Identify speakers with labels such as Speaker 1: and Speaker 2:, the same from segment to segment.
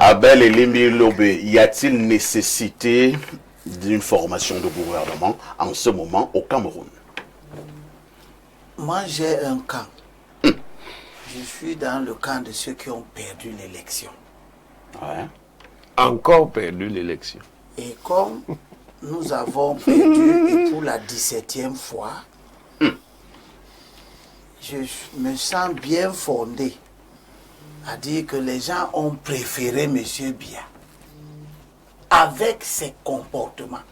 Speaker 1: Abel et Limbi Lobé, y a-t-il nécessité d'une formation de gouvernement en ce moment au Cameroun?
Speaker 2: Moi, j'ai un camp. Je suis dans le camp de ceux qui ont perdu l'élection.
Speaker 1: Ouais.
Speaker 3: Encore perdu l'élection.
Speaker 2: Et comme nous avons perdu et pour la 17e fois, je me sens bien fondé à dire que les gens ont préféré M. Biya avec ses comportements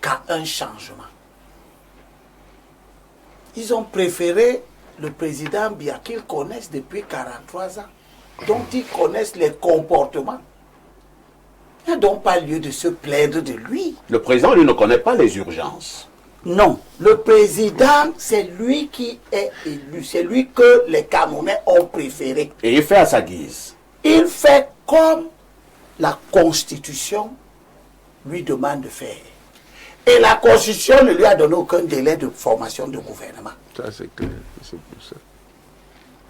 Speaker 2: qu'à un changement. Ils ont préféré le président Biya qu'ils connaissent depuis 43 ans, dont ils connaissent les comportements. Il n'y a donc pas lieu de se plaindre de lui.
Speaker 1: Le président, lui, ne connaît pas les urgences.
Speaker 2: Non, le président, c'est lui qui est élu, c'est lui que les Camerounais ont préféré.
Speaker 1: Et il fait à sa guise.
Speaker 2: Il fait comme la Constitution lui demande de faire. Et la Constitution ne lui a donné aucun délai de formation de gouvernement.
Speaker 3: Ça, c'est clair. C'est pour ça.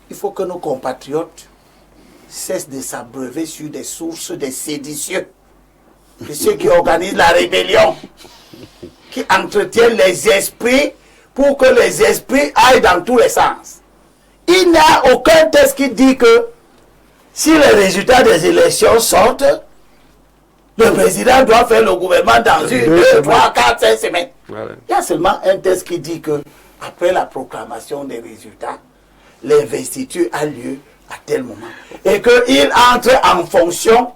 Speaker 2: Il faut que nos compatriotes cessent de s'abreuver sur des sources des séditieux, de ceux qui organisent la rébellion, qui entretiennent les esprits pour que les esprits aillent dans tous les sens. Il n'y a aucun texte qui dit que si les résultats des élections sortent, le président doit faire le gouvernement dans une, 2, 3, 4, 5 semaines.
Speaker 3: Voilà.
Speaker 2: Il y a seulement un texte qui dit que après la proclamation des résultats, l'investiture a lieu à tel moment. Et qu'il entre en fonction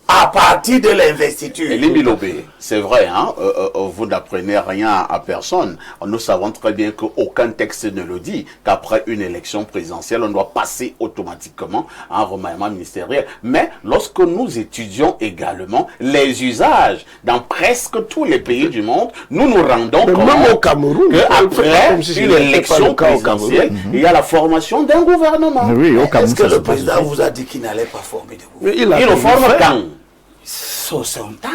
Speaker 2: à partir de l'investiture.
Speaker 1: Et Limbi Lobé, c'est vrai, hein, vous n'apprenez rien à personne. Nous savons très bien qu'aucun texte ne le dit, qu'après une élection présidentielle, on doit passer automatiquement à un remaniement ministériel. Mais lorsque nous étudions également les usages dans presque tous les pays du monde, nous nous rendons compte
Speaker 3: même au Cameroun,
Speaker 1: qu'après une élection présidentielle, il y a la formation d'un gouvernement.
Speaker 4: Oui, au Cameroun.
Speaker 2: Est-ce que le président vous a dit qu'il n'allait pas former de gouvernement?
Speaker 3: Mais
Speaker 1: Il le forme quand?
Speaker 2: Sur son temps.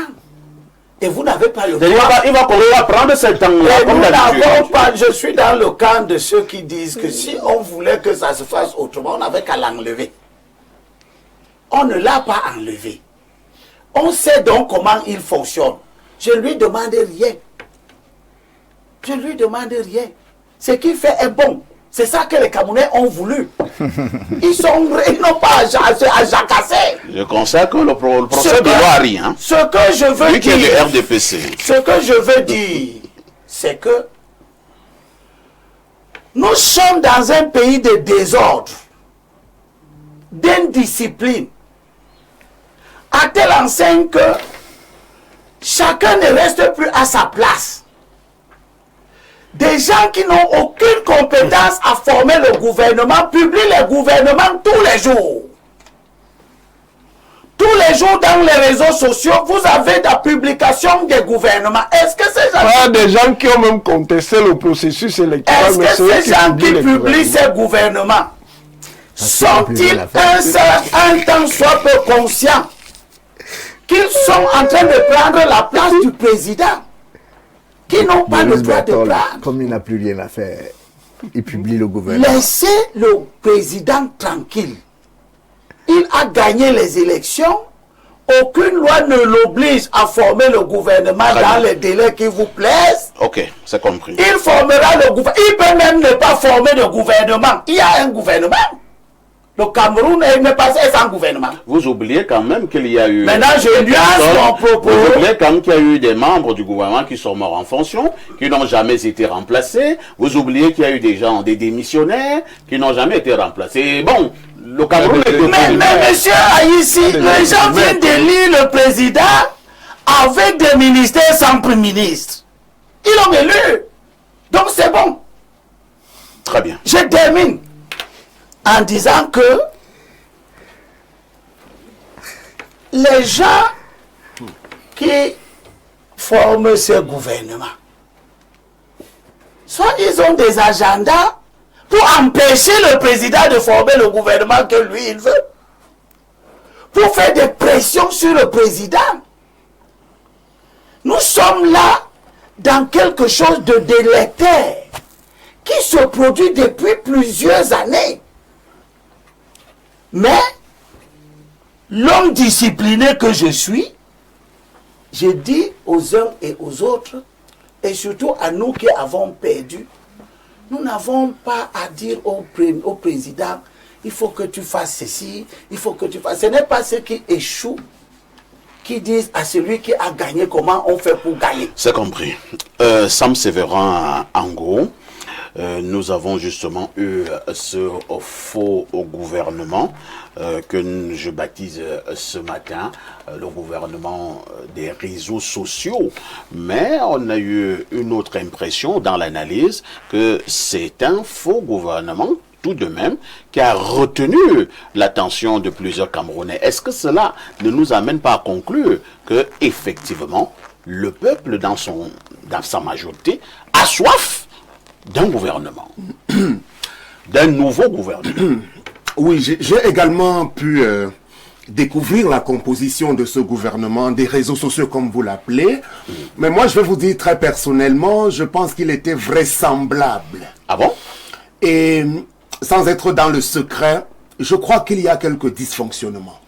Speaker 2: Et vous n'avez pas le
Speaker 1: Il va prendre ce temps-là.
Speaker 2: Et nous n'avons pas, je suis dans le camp de ceux qui disent que si on voulait que ça se fasse autrement, on n'avait qu'à l'enlever. On ne l'a pas enlevé. On sait donc comment il fonctionne. Je ne lui demande rien. Je ne lui demande rien. Ce qu'il fait est bon. C'est ça que les Camerounais ont voulu. Ils n'ont pas à jacasser.
Speaker 1: Je consacre le procès de Loari, hein.
Speaker 2: Ce que je veux
Speaker 1: Lui qui est
Speaker 2: dire,
Speaker 1: le RDPC.
Speaker 2: ce que je veux dire, c'est que nous sommes dans un pays de désordre, d'indiscipline, à telle enseigne que chacun ne reste plus à sa place. Des gens qui n'ont aucune compétence à former le gouvernement publient les gouvernements tous les jours. Tous les jours dans les réseaux sociaux, vous avez la publication des gouvernements. Est-ce que ces gens...
Speaker 3: Il y a des gens qui ont même contesté le processus électoral.
Speaker 2: Est-ce que ces gens qui publient ces gouvernements sont-ils un temps soit peu conscients qu'ils sont en train de prendre la place du président, qui n'ont pas le droit de prendre?
Speaker 4: Comme il n'a plus rien à faire, il publie le gouvernement.
Speaker 2: Laissez le président tranquille. Il a gagné les élections. Aucune loi ne l'oblige à former le gouvernement dans les délais qui vous plaisent.
Speaker 1: Ok, c'est compris.
Speaker 2: Il formera le gouvernement. Il peut même ne pas former de gouvernement. Il y a un gouvernement. Le Cameroun n'est pas sans gouvernement.
Speaker 1: Vous oubliez quand même qu'il y a eu...
Speaker 2: Maintenant, je nuance mon propos.
Speaker 1: Vous oubliez quand même qu'il y a eu des membres du gouvernement qui sont morts en fonction, qui n'ont jamais été remplacés. Vous oubliez qu'il y a eu des gens, des démissionnaires, qui n'ont jamais été remplacés. Bon, le Cameroun est...
Speaker 2: Mais monsieur Aïssi, les gens viennent d'élire le président avec des ministères sans premier ministre. Ils l'ont élu. Donc c'est bon.
Speaker 1: Très bien.
Speaker 2: Je termine en disant que les gens qui forment ce gouvernement, soit ils ont des agendas pour empêcher le président de former le gouvernement que lui il veut, pour faire des pressions sur le président. Nous sommes là dans quelque chose de délétère qui se produit depuis plusieurs années. Mais l'homme discipliné que je suis, je dis aux uns et aux autres, et surtout à nous qui avons perdu, nous n'avons pas à dire au président, il faut que tu fasses ceci, il faut que tu fasses... Ce n'est pas ceux qui échouent qui disent à celui qui a gagné comment on fait pour gagner.
Speaker 1: C'est compris. Sam Sévérin Ango, nous avons justement eu ce faux gouvernement que je baptise ce matin le gouvernement des réseaux sociaux. Mais on a eu une autre impression dans l'analyse que c'est un faux gouvernement tout de même, qui a retenu l'attention de plusieurs Camerounais. Est-ce que cela ne nous amène pas à conclure que, effectivement, le peuple, dans sa majorité, a soif d'un gouvernement, d'un nouveau gouvernement?
Speaker 5: Oui, j'ai également pu découvrir la composition de ce gouvernement, des réseaux sociaux comme vous l'appelez. Mais moi, je vais vous dire très personnellement, je pense qu'il était vraisemblable.
Speaker 1: Ah bon?
Speaker 5: Et sans être dans le secret, je crois qu'il y a quelques dysfonctionnements.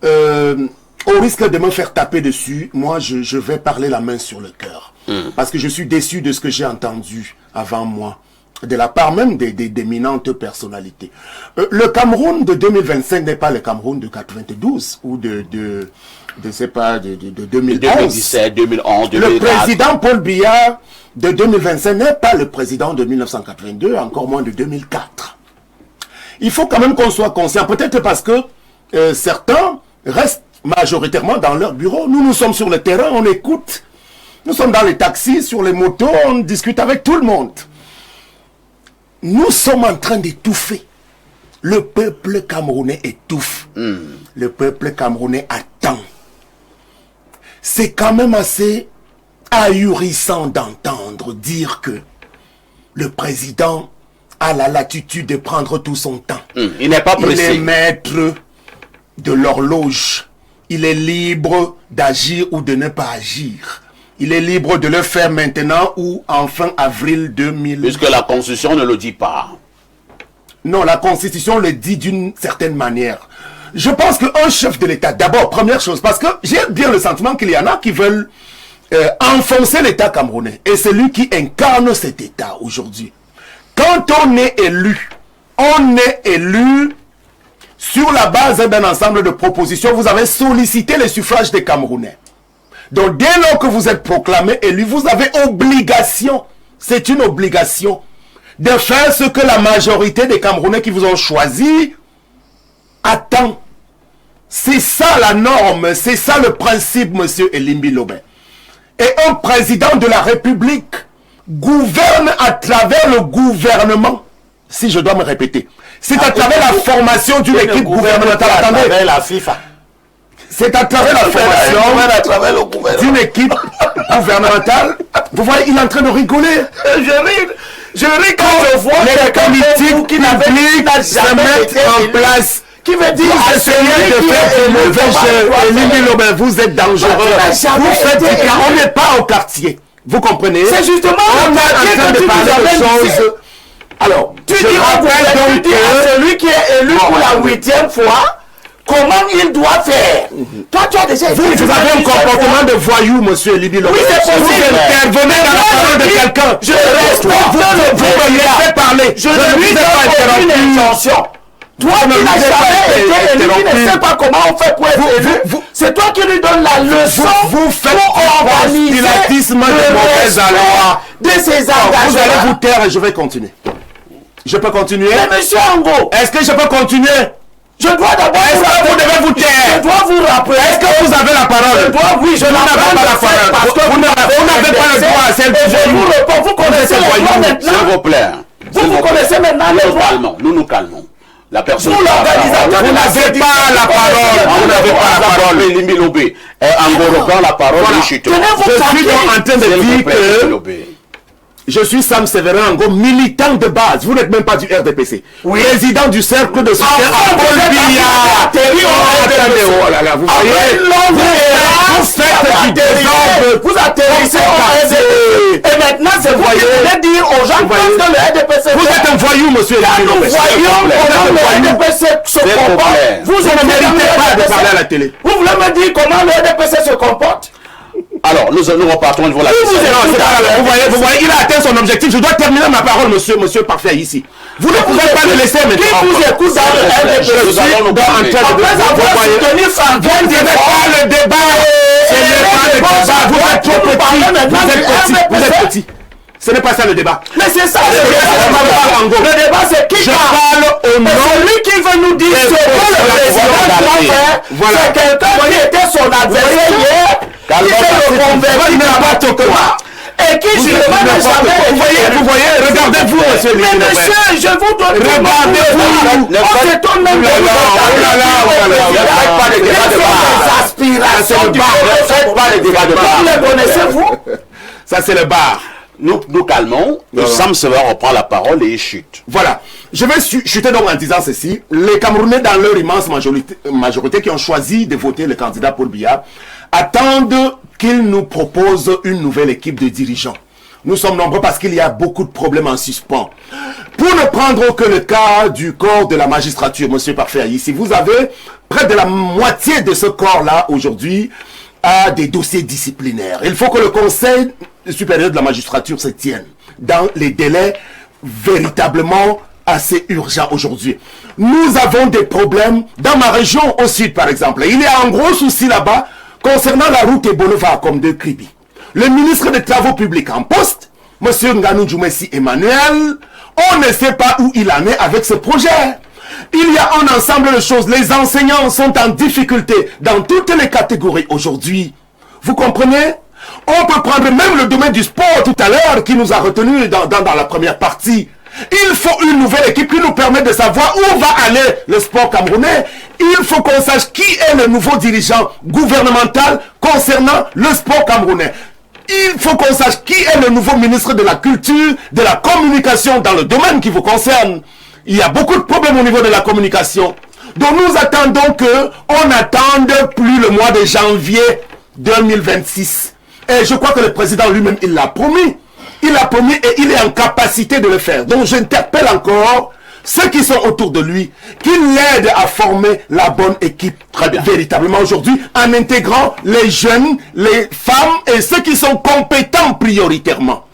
Speaker 5: Au risque de me faire taper dessus, moi, je vais parler la main sur le cœur. Parce que je suis déçu de ce que j'ai entendu avant moi, de la part même d'éminentes personnalités. Le Cameroun de 2025 n'est pas le Cameroun de 92 ou de 2011.
Speaker 1: 2017, 2011, 2004.
Speaker 5: Le président Paul Biya de 2025 n'est pas le président de 1982, encore moins de 2004. Il faut quand même qu'on soit conscient, peut-être parce que certains restent majoritairement dans leur bureau. Nous sommes sur le terrain, on écoute. Nous sommes dans les taxis, sur les motos, on discute avec tout le monde. Nous sommes en train d'étouffer. Le peuple camerounais étouffe. Le peuple camerounais attend. C'est quand même assez ahurissant d'entendre dire que le président a la latitude de prendre tout son temps.
Speaker 1: Il n'est pas pressé.
Speaker 5: Il est maître de l'horloge. Il est libre d'agir ou de ne pas agir. Il est libre de le faire maintenant ou en fin avril 2000.
Speaker 1: Puisque la Constitution ne le dit pas.
Speaker 5: Non, la Constitution le dit d'une certaine manière. Je pense qu'un chef de l'État, d'abord, première chose, parce que j'ai bien le sentiment qu'il y en a qui veulent enfoncer l'État camerounais. Et c'est lui qui incarne cet État aujourd'hui. Quand on est élu sur la base d'un ensemble de propositions. Vous avez sollicité les suffrages des Camerounais. Donc dès lors que vous êtes proclamé élu, vous avez obligation, c'est une obligation, de faire ce que la majorité des Camerounais qui vous ont choisi attend. C'est ça la norme, c'est ça le principe, monsieur Elimbi Lobin. Et un président de la République gouverne à travers le gouvernement, si je dois me répéter. C'est à travers la formation d'une équipe gouvernementale.
Speaker 2: À travers la FIFA.
Speaker 5: C'est à travers la formation d'une équipe gouvernementale. Vous voyez, il est en train de rigoler. Je ris quand je vois les politiques qui publiques se mettent en place. Qui veut dire essayez de faire de mauvais jeux. Elimbi Lobin, vous êtes dangereux. Vous faites du cas. On n'est pas au quartier. Vous comprenez?
Speaker 2: C'est justement
Speaker 5: on est en train de parler de choses. Alors,
Speaker 2: tu dis à celui qui est élu pour la 8e fois, comment il doit faire? Toi, tu as déjà...
Speaker 5: Vous avez un comportement de voyou, monsieur Elimbi Lobin.
Speaker 2: Oui, c'est possible.
Speaker 5: Vous intervenez dans la parole de quelqu'un.
Speaker 2: Je respecte le
Speaker 5: vous me laissez parler.
Speaker 2: Je ne lui donne aucune intention. Toi qui n'as jamais été élu, qui ne sais pas comment on fait pour être élu, c'est toi qui lui donnes la leçon
Speaker 5: vous faites
Speaker 2: pour organiser
Speaker 5: le mauvais aloi
Speaker 2: de ses engagements.
Speaker 5: Vous allez vous taire et je vais continuer. Je peux continuer?
Speaker 2: Mais monsieur Ango,
Speaker 5: est-ce que je peux continuer?
Speaker 2: Je dois d'abord...
Speaker 5: Est-ce que vous devez vous taire?
Speaker 2: Je dois vous rappeler...
Speaker 5: Est-ce que vous avez la parole?
Speaker 2: Oui, je n'avais pas la parole. Parce que vous n'avez pas le droit à celle de
Speaker 5: je vous réponds, vous connaissez
Speaker 2: les droits maintenant.
Speaker 1: S'il vous plaît.
Speaker 2: Vous connaissez maintenant les droits.
Speaker 1: Nous nous calmons. La personne...
Speaker 2: Vous l'organisateur...
Speaker 5: Vous n'avez pas la parole. Vous n'avez pas la parole.
Speaker 1: Elimbi Lobin. Ango reprend la parole.
Speaker 5: Je suis donc en train de dire que... Je suis Sam Sévérin Ango, militant de base. Vous n'êtes même pas du RDPC. Oui. Président du cercle de soutien à Paul Biya. là là, vous voyez,
Speaker 2: vous atterrissez au RDPC. Et maintenant, c'est vous qui voulez dire aux gens que le RDPC...
Speaker 5: Vous êtes un voyou, monsieur.
Speaker 2: Quand nous voyons comment le RDPC se comporte, vous ne méritez pas de parler à la télé. Vous voulez me dire comment le RDPC se comporte?
Speaker 1: Alors, nous repartons devant la
Speaker 5: vous voyez, il a atteint son objectif. Je dois terminer ma parole, monsieur Parfait, ici. Vous ne pouvez pas le laisser maintenant.
Speaker 2: Qui vous écoute dans le RDPC?
Speaker 5: Je suis en train de le débat. Ce n'est pas le débat. Vous êtes trop petit. Vous êtes petit. Ce n'est pas ça le débat.
Speaker 2: Mais c'est ça le débat. Le débat, c'est qui parle au nom. Celui qui veut nous dire ce que le président doit faire. C'est quelqu'un qui était son adversaire hier, qui fait le convertir n'importe quoi. Et qui, je ne vais jamais...
Speaker 5: Vous voyez, regardez-vous, monsieur.
Speaker 2: Mais monsieur, je vous donne... Regardez-vous. On s'étonne même de vous. Ne faites pas les débats de bar. Aspirations du peuple.
Speaker 1: Ne faites pas les débats de bar.
Speaker 2: Vous les connaissez-vous?
Speaker 5: Ça, c'est le bar.
Speaker 1: Nous calmons. Sam Sever reprend la parole et il chute.
Speaker 5: Voilà. Je vais chuter donc en disant ceci. Les Camerounais, dans leur immense majorité qui ont choisi de voter le candidat Paul Biya, attendent qu'il nous propose une nouvelle équipe de dirigeants. Nous sommes nombreux parce qu'il y a beaucoup de problèmes en suspens. Pour ne prendre que le cas du corps de la magistrature, monsieur Parfait, ici, vous avez près de la moitié de ce corps-là aujourd'hui à des dossiers disciplinaires. Il faut que le Conseil supérieur de la magistrature se tienne dans les délais véritablement assez urgents aujourd'hui. Nous avons des problèmes dans ma région au sud, par exemple. Il y a un gros souci là-bas concernant la route Ebonova comme de Kribi. Le ministre des Travaux publics en poste, M. Nganou Djoumessi Emmanuel, on ne sait pas où il en est avec ce projet. Il y a un ensemble de choses. Les enseignants sont en difficulté dans toutes les catégories aujourd'hui. Vous comprenez? On peut prendre même le domaine du sport tout à l'heure qui nous a retenus dans la première partie. Il faut une nouvelle équipe qui nous permet de savoir où va aller le sport camerounais. Il faut qu'on sache qui est le nouveau dirigeant gouvernemental concernant le sport camerounais. Il faut qu'on sache qui est le nouveau ministre de la Culture, de la Communication dans le domaine qui vous concerne. Il y a beaucoup de problèmes au niveau de la communication. Donc nous attendons qu'on n'attende plus le mois de janvier 2026. Et je crois que le président lui-même, il l'a promis. Il a promis et il est en capacité de le faire. Donc j'interpelle encore ceux qui sont autour de lui, qu'il l'aide à former la bonne équipe. Très bien. Véritablement aujourd'hui, en intégrant les jeunes, les femmes et ceux qui sont compétents prioritairement.